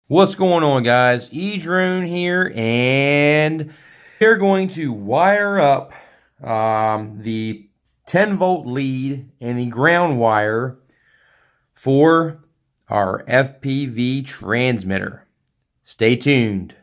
What's going on, guys? E-Drone here, and we're going to wire up the 10-volt lead and the ground wire for our FPV transmitter. Stay tuned.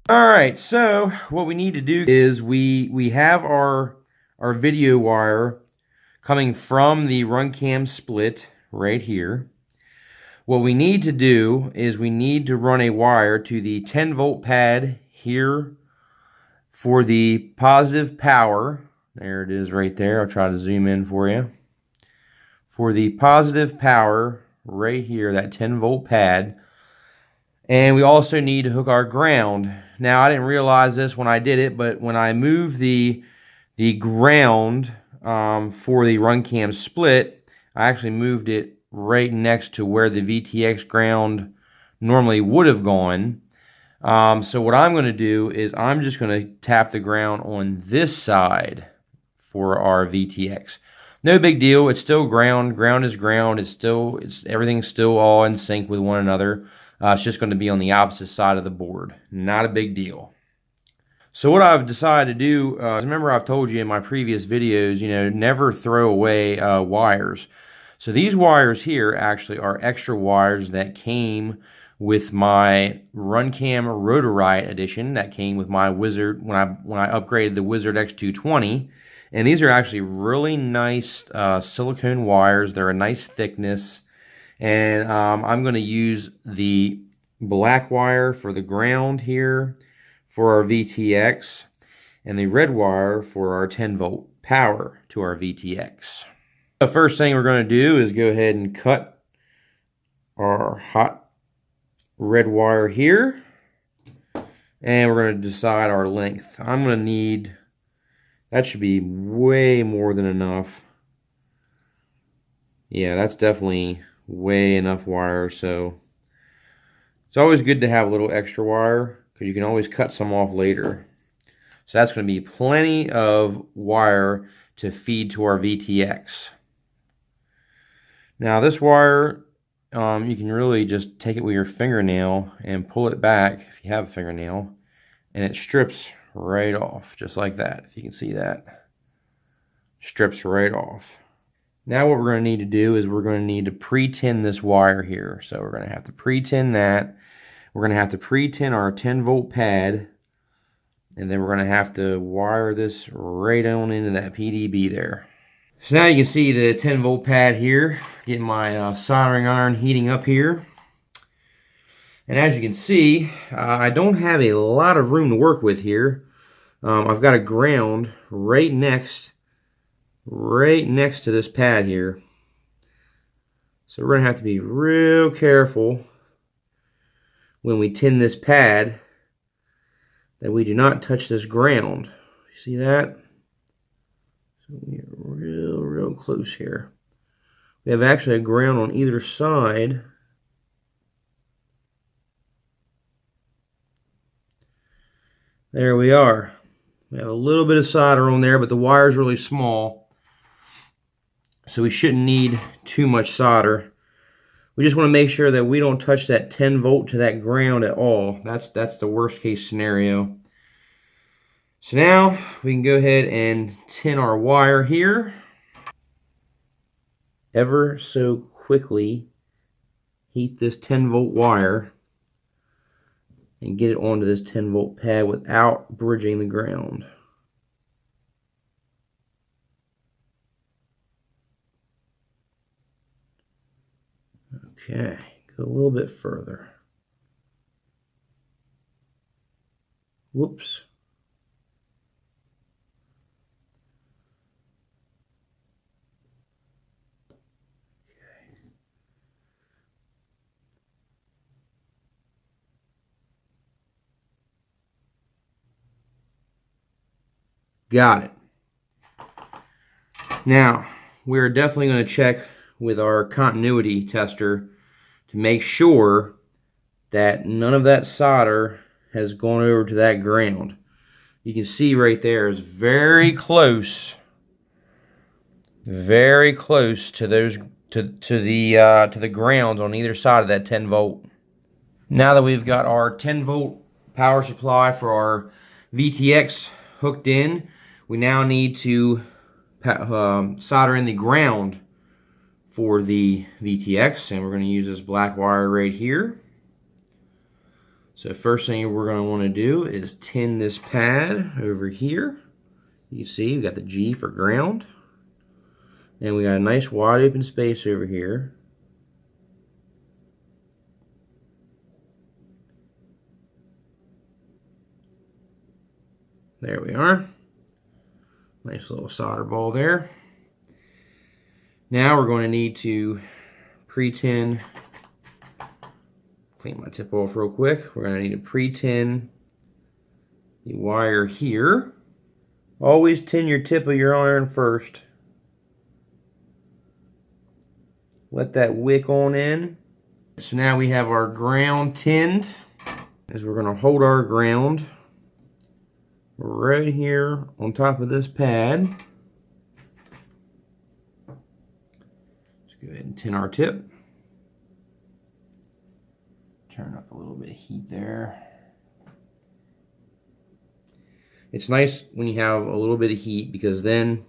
Alright, so what we need to do is we have our video wire coming from the RunCam split right here. What we need to do is we need to run a wire to the 10-volt pad here for the positive power. There it is right there. I'll try to zoom in for you. For the positive power right here, that 10-volt pad. And we also need to hook our ground. Now, I didn't realize this when I did it, but when I moved the ground for the RunCam split, I actually moved it right next to where the VTX ground normally would have gone. So what I'm going to do is I'm just going to tap the ground on this side for our VTX. No big deal. It's still ground. Ground is ground. Everything's still all in sync with one another. It's just going to be on the opposite side of the board. Not a big deal. So what I've decided to do, remember I've told you in my previous videos, never throw away wires. So these wires here actually are extra wires that came with my RunCam Rotorite edition. That came with my Wizard when I upgraded the Wizard X220. And these are actually really nice silicone wires. They're a nice thickness. And I'm going to use the black wire for the ground here for our VTX and the red wire for our 10-volt power to our VTX. The first thing we're going to do is go ahead and cut our hot red wire here, and we're going to decide our length. I'm going to need, that should be way more than enough. Yeah, that's definitely way enough wire. So it's always good to have a little extra wire because you can always cut some off later. So that's going to be plenty of wire to feed to our VTX. Now this wire, you can really just take it with your fingernail and pull it back if you have a fingernail, and it strips right off just like that. If you can see that, strips right off. Now what we're going to need to do is we're going to need to pre-tin this wire here. So we're going to have to pre-tin that. We're going to have to pre-tin our 10-volt pad. And then we're going to have to wire this right on into that PDB there. So now you can see the 10-volt pad here. Getting my soldering iron heating up here. And as you can see, I don't have a lot of room to work with here. I've got a ground right next to this pad here. So we're going to have to be real careful when we tin this pad that we do not touch this ground. You see that? So we are real close here. We have actually a ground on either side. There we are. We have a little bit of solder on there, but the wire is really small. So we shouldn't need too much solder. We just want to make sure that we don't touch that 10-volt to that ground at all. That's the worst case scenario. So now we can go ahead and tin our wire here. Ever so quickly heat this 10-volt wire and get it onto this 10-volt pad without bridging the ground. Okay, go a little bit further. Whoops. Okay. Got it. Now, we're definitely going to check with our continuity tester to make sure that none of that solder has gone over to that ground. You can see right there is very close to those to the grounds on either side of that 10 volt. Now that we've got our 10 volt power supply for our VTX hooked in, we now need to solder in the ground for the VTX, and we're going to use this black wire right here. So first thing we're going to want to do is tin this pad over here. You see, we got the G for ground. And we got a nice wide open space over here. There we are. Nice little solder ball there. Now we're going to need to pre-tin. Clean my tip off real quick. We're going to need to pre-tin the wire here. Always tin your tip of your iron first. Let that wick on in. So now we have our ground tinned. As we're going to hold our ground right here on top of this pad. Let's go ahead and tin our tip. Turn up a little bit of heat there. It's nice when you have a little bit of heat because then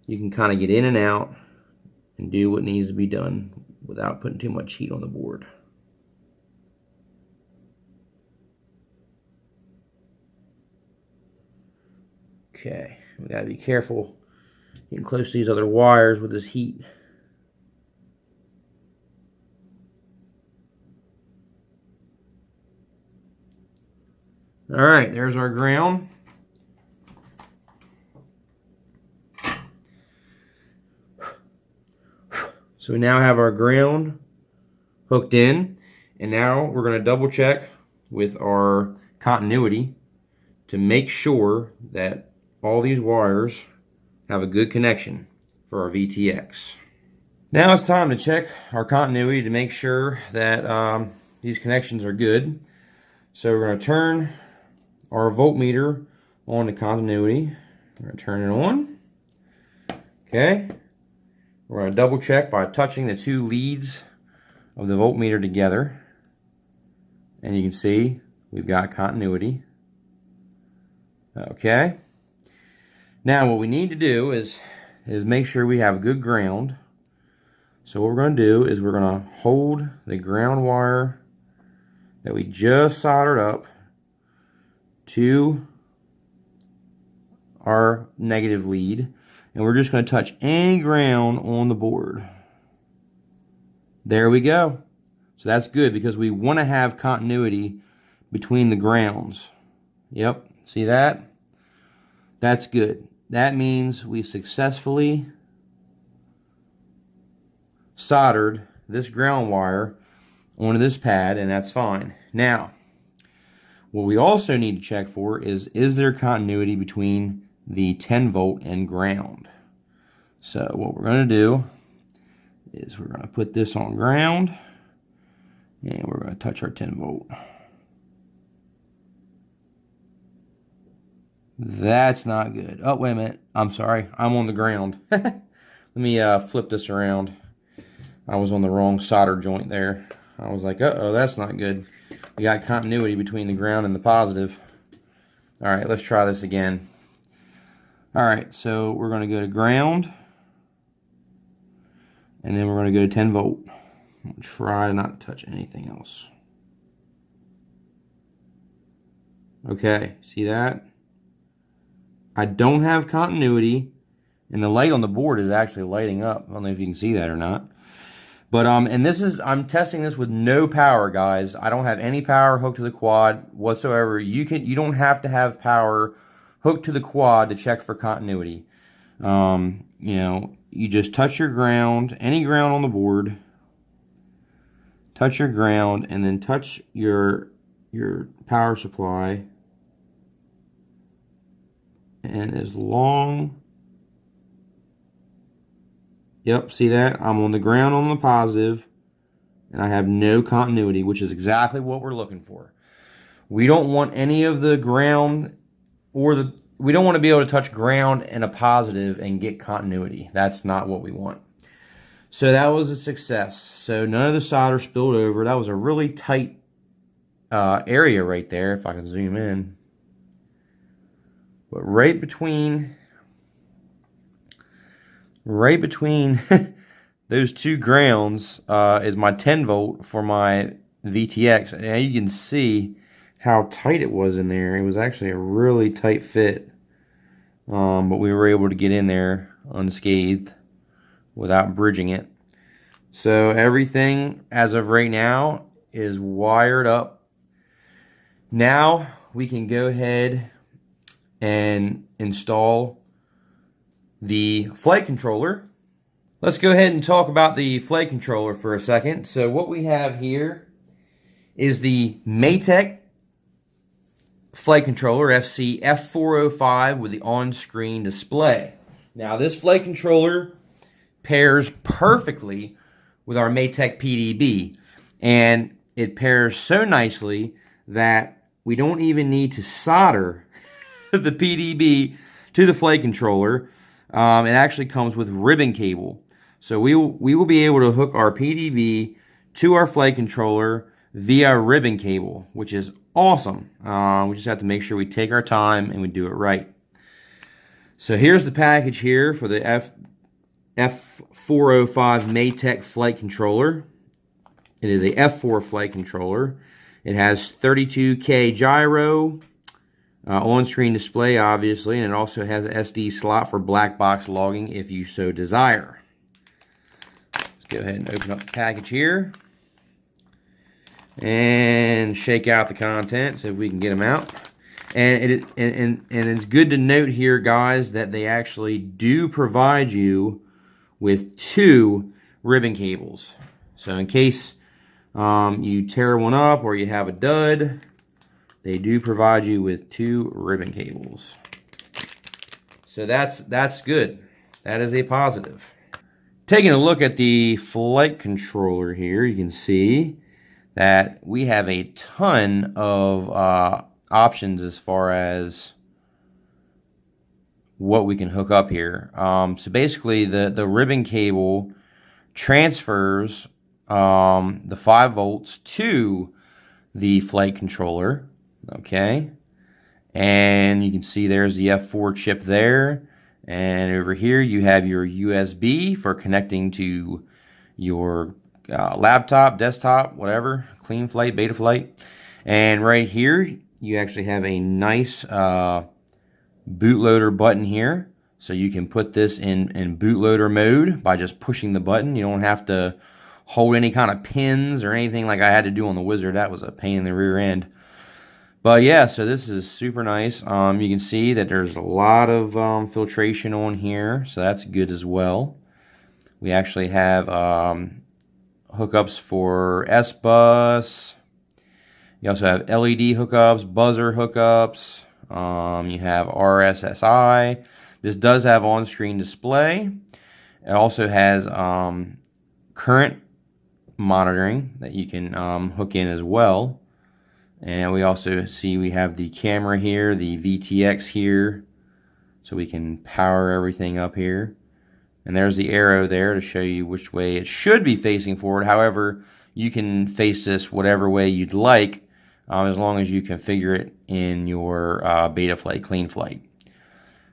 you can kind of get in and out and do what needs to be done without putting too much heat on the board. Okay, we gotta be careful getting close to these other wires with this heat. All right, there's our ground. So we now have our ground hooked in, and now we're going to double check with our continuity to make sure that all these wires have a good connection for our VTX. Now it's time to check our continuity to make sure that these connections are good. So we're going to turn our voltmeter on to continuity. We're going to turn it on. Okay. We're going to double check by touching the two leads of the voltmeter together. And you can see we've got continuity. Okay. Now what we need to do is make sure we have good ground. So what we're going to do is we're going to hold the ground wire that we just soldered up to our negative lead, and we're just going to touch any ground on the board. There we go. So that's good because we want to have continuity between the grounds. Yep, see that? That's good. That means we successfully soldered this ground wire onto this pad, and that's fine. Now, what we also need to check for is there continuity between the 10 volt and ground? So what we're going to do is we're going to put this on ground, and we're going to touch our 10 volt. That's not good. Oh, wait a minute. I'm sorry. I'm on the ground. Let me flip this around. I was on the wrong solder joint there. I was like, uh-oh, that's not good. We got continuity between the ground and the positive. All right, let's try this again. All right, so we're going to go to ground. And then we're going to go to 10 volt. I'm going to try not to touch anything else. Okay, see that? I don't have continuity, and the light on the board is actually lighting up. I don't know if you can see that or not. But and this is, I'm testing this with no power, guys. I don't have any power hooked to the quad whatsoever. You don't have to have power hooked to the quad to check for continuity. You know, you just touch your ground, any ground on the board. Touch your ground, and then touch your power supply. And as long, yep, see that? I'm on the ground on the positive, and I have no continuity, which is exactly what we're looking for. We don't want any of the ground we don't want to be able to touch ground and a positive and get continuity. That's not what we want. So that was a success. So none of the solder spilled over. That was a really tight area right there, if I can zoom in. But right between those two grounds is my 10 volt for my VTX. And you can see how tight it was in there. It was actually a really tight fit. But we were able to get in there unscathed without bridging it. So everything as of right now is wired up. Now we can go ahead and install the flight controller. Let's go ahead and talk about the flight controller for a second. So what we have here is the Matek flight controller FC F405 with the on-screen display. Now this flight controller pairs perfectly with our Matek PDB, and it pairs so nicely that we don't even need to solder the PDB to the flight controller. It actually comes with ribbon cable, so we will be able to hook our PDB to our flight controller via ribbon cable, which is awesome. We just have to make sure we take our time and we do it right. So here's the package here for the F405 Matek flight controller. It is a F4 flight controller. It has 32K gyro, on-screen display obviously, and it also has an SD slot for black box logging if you so desire. Let's go ahead and open up the package here and shake out the contents so we can get them out. And it's good to note here, guys, that they actually do provide you with 2 ribbon cables. So in case you tear one up or you have a dud, they do provide you with 2 ribbon cables. So that's good. That is a positive. Taking a look at the flight controller here, you can see that we have a ton of options as far as what we can hook up here. So basically the ribbon cable transfers the 5 volts to the flight controller, okay? And you can see there's the F4 chip there, and over here you have your USB for connecting to your laptop, desktop, whatever, clean flight, beta flight. And right here you actually have a nice bootloader button here, so you can put this in bootloader mode by just pushing the button. You don't have to hold any kind of pins or anything like I had to do on the Wizard. That was a pain in the rear end. But yeah, so this is super nice. You can see that there's a lot of filtration on here, so that's good as well. We actually have hookups for S-Bus. You also have LED hookups, buzzer hookups. You have RSSI. This does have on-screen display. It also has current monitoring that you can hook in as well. And we also see we have the camera here, the VTX here, so we can power everything up here. And there's the arrow there to show you which way it should be facing forward. However, you can face this whatever way you'd like, as long as you configure it in your beta flight, clean flight.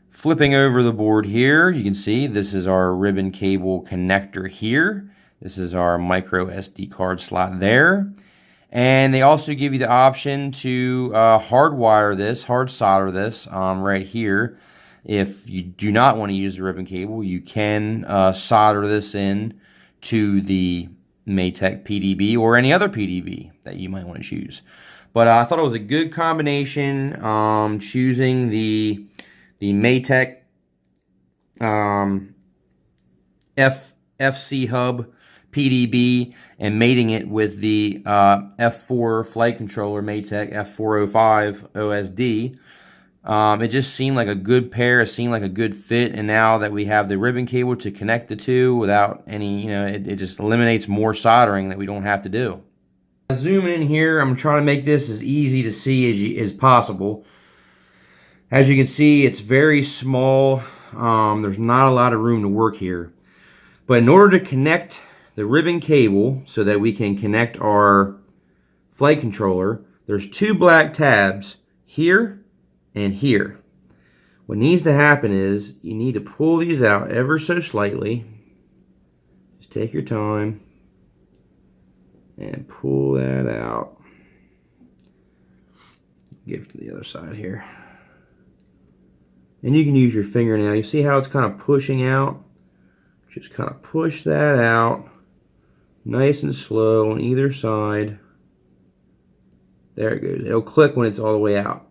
Flipping over the board here, you can see this is our ribbon cable connector here. This is our micro SD card slot there. And they also give you the option to hardwire this, hard solder this right here. If you do not want to use the ribbon cable, you can solder this in to the Matek PDB or any other PDB that you might want to choose. But I thought it was a good combination, choosing the Matek FC Hub PDB and mating it with the F4 flight controller Matek F405 OSD. It just seemed like a good pair. It seemed like a good fit, and now that we have the ribbon cable to connect the two without any, it just eliminates more soldering that we don't have to do. Zooming in here, I'm trying to make this as easy to see as possible. As you can see, it's very small. There's not a lot of room to work here. But in order to connect the ribbon cable so that we can connect our flight controller, there's two black tabs here and here. What needs to happen is you need to pull these out ever so slightly. Just take your time and pull that out. Give it to the other side here. And you can use your fingernail. You see how it's kind of pushing out? Just kind of push that out nice and slow on either side. There it goes. It'll click when it's all the way out.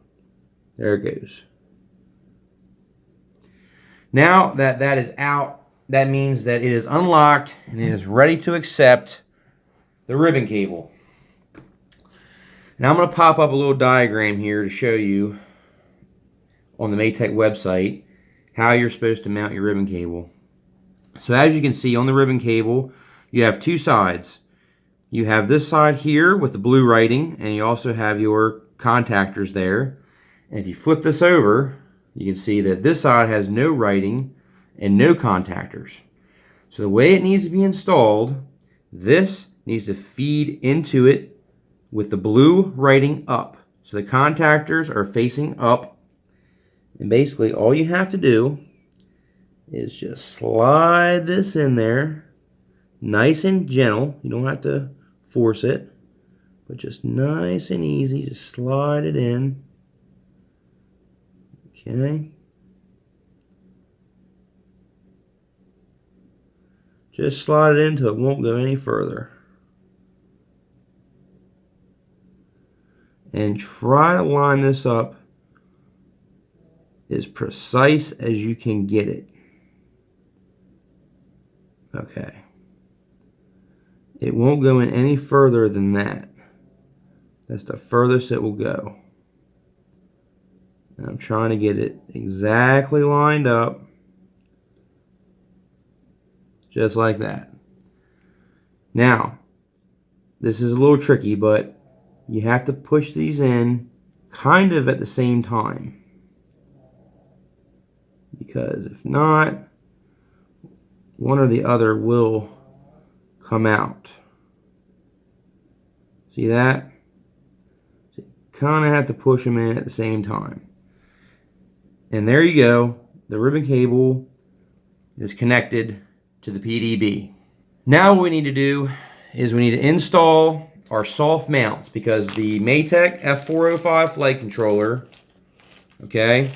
There it goes. Now that that is out, that means that it is unlocked and it is ready to accept the ribbon cable. Now I'm going to pop up a little diagram here to show you on the Matek website how you're supposed to mount your ribbon cable. So as you can see on the ribbon cable, you have two sides. You have this side here with the blue writing, and you also have your contactors there. And if you flip this over, you can see that this side has no writing and no contactors. So the way it needs to be installed, this needs to feed into it with the blue writing up. So the contactors are facing up. And basically all you have to do is just slide this in there, nice and gentle. You don't have to force it, but just nice and easy. Just slide it in. Okay. Just slide it in until it won't go any further. And try to line this up as precise as you can get it. Okay. It won't go in any further than that. That's the furthest it will go. And I'm trying to get it exactly lined up. Just like that. Now, this is a little tricky, but you have to push these in kind of at the same time. Because if not, one or the other will come out. See that? So you kind of have to push them in at the same time. And there you go. The ribbon cable is connected to the PDB. Now what we need to do is we need to install our soft mounts, because the Matek F405 flight controller, okay,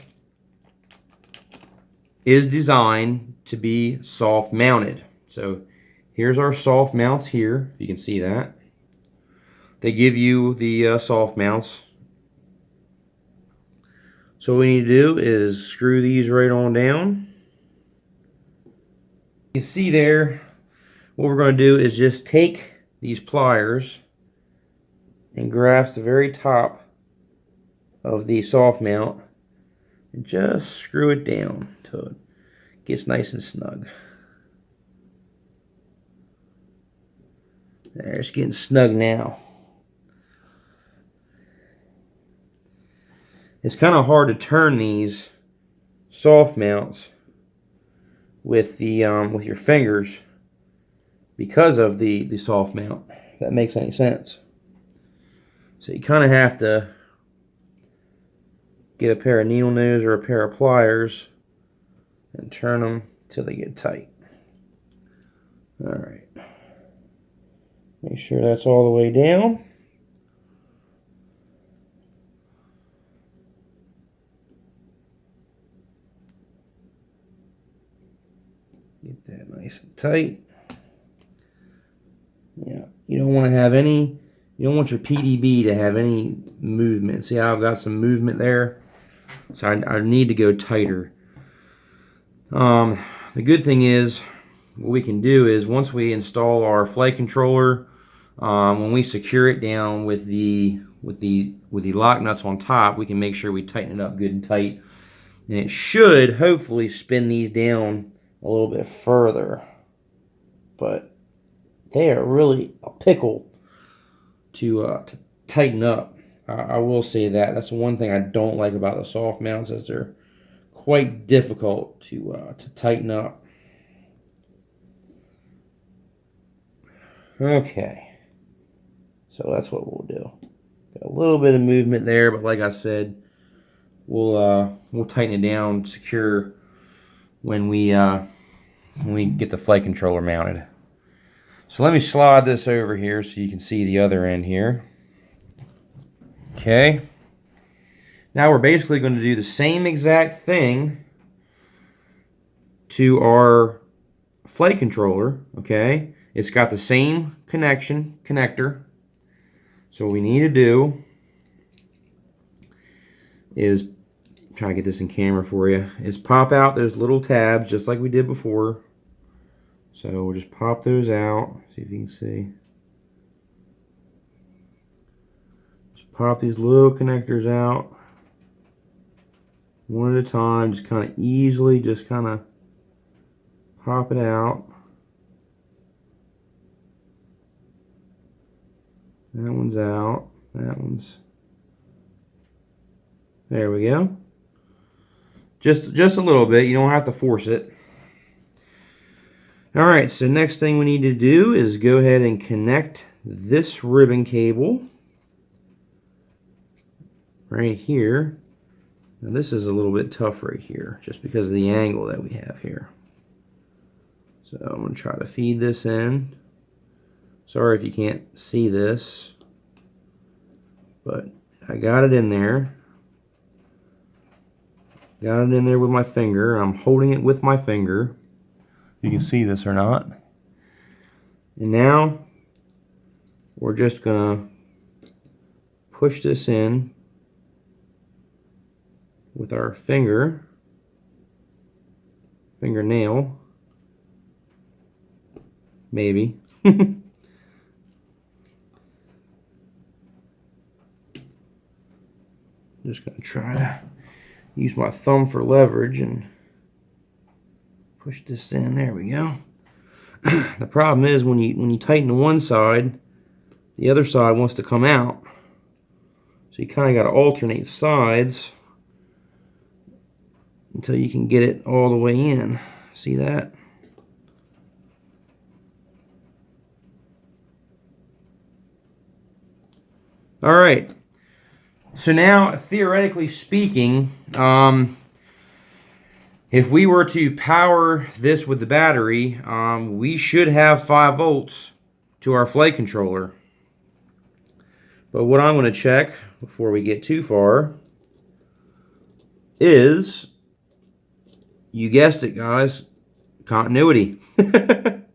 is designed to be soft mounted. So here's our soft mounts here, if you can see that. They give you the soft mounts. So what we need to do is screw these right on down. You can see there, what we're going to do is just take these pliers and grasp the very top of the soft mount and just screw it down until it gets nice and snug. There, it's getting snug now. It's kind of hard to turn these soft mounts with the with your fingers because of the soft mount. If that makes any sense. So you kind of have to get a pair of needle nose or a pair of pliers and turn them till they get tight. Alright. Make sure that's all the way down. Get that nice and tight. Yeah, you don't want to have any, you don't want your PDB to have any movement. See how I've got some movement there? So I need to go tighter. The good thing is, what we can do is once we install our flight controller, when we secure it down with the lock nuts on top, we can make sure we tighten it up good and tight. And it should hopefully spin these down a little bit further. But they are really a pickle to tighten up. I will say that. That's the one thing I don't like about the soft mounts, is they're quite difficult to tighten up. Okay, so that's what we'll do. Got a little bit of movement there, but like I said, we'll tighten it down secure when we get the flight controller mounted. So let me slide this over here so you can see the other end here. Okay. Now we're basically going to do the same exact thing to our flight controller. Okay. It's got the same connector. So what we need to do is, try to get this in camera for you, is pop out those little tabs just like we did before. So we'll just pop those out, see if you can see. Just pop these little connectors out one at a time, just kind of easily, just kind of pop it out. That one's out, that one's, there we go. Just a little bit, you don't have to force it. Alright, so next thing we need to do is go ahead and connect this ribbon cable right here. Now this is a little bit tough right here, just because of the angle that we have here. So I'm going to try to feed this in. Sorry if you can't see this, but I got it in there. Got it in there with my finger. I'm holding it with my finger. You can see this or not. And now we're just gonna push this in with our fingernail, maybe. Just gonna try to use my thumb for leverage and push this in. There we go. The problem is when you tighten to one side, the other side wants to come out. So you kind of got to alternate sides until you can get it all the way in. See that? All right. So now, theoretically speaking, if we were to power this with the battery, we should have 5 volts to our flight controller. But what I'm going to check before we get too far is, you guessed it guys, continuity. I'm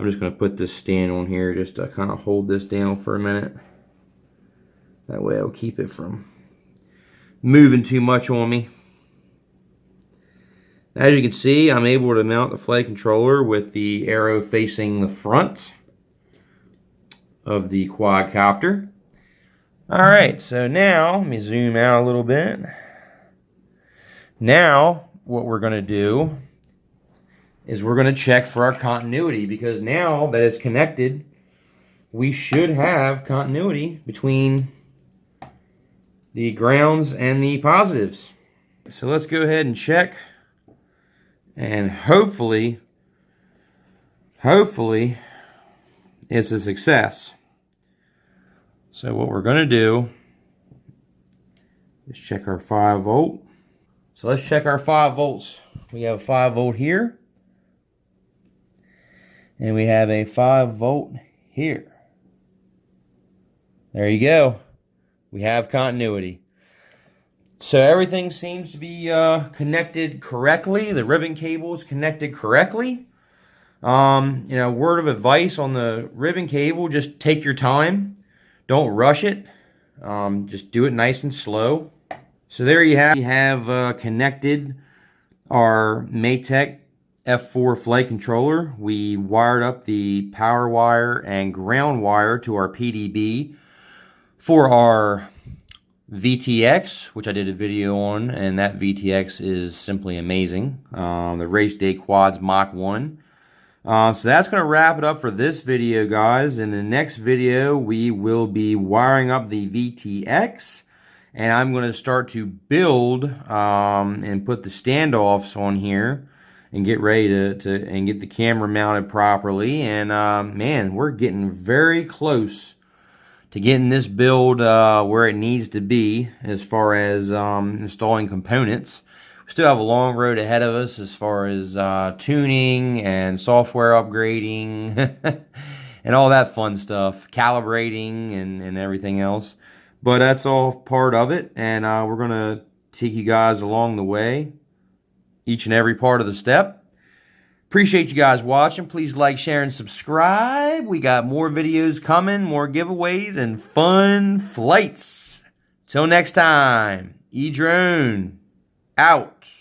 just going to put this stand on here just to kind of hold this down for a minute. That way I'll keep it from moving too much on me. As you can see, I'm able to mount the flight controller with the arrow facing the front of the quadcopter. Alright, so now, let me zoom out a little bit. Now, what we're going to do is we're going to check for our continuity, because now that it's connected, we should have continuity between the grounds and the positives. So let's go ahead and check, and hopefully it's a success. So what we're going to do is check our 5 volt. So let's check our 5 volts. We have a 5 volt here, and we have a 5 volt here. There you go. We have continuity. So everything seems to be connected correctly. The ribbon cable is connected correctly. Word of advice on the ribbon cable, just take your time. Don't rush it. Just do it nice and slow. So there you have connected our Matek F4 flight controller. We wired up the power wire and ground wire to our PDB for our VTX, which I did a video on, and that VTX is simply amazing. The Race Day Quads Mach 1. So that's going to wrap it up for this video, guys. In the next video, we will be wiring up the VTX, and I'm going to start to build and put the standoffs on here and get ready to get the camera mounted properly. And man, we're getting very close to getting this build where it needs to be as far as installing components. We still have a long road ahead of us as far as tuning and software upgrading and all that fun stuff, calibrating and everything else. But that's all part of it, and we're going to take you guys along the way, each and every part of the step. Appreciate you guys watching. Please like, share, and subscribe. We got more videos coming, more giveaways, and fun flights. Till next time, E-Drone out.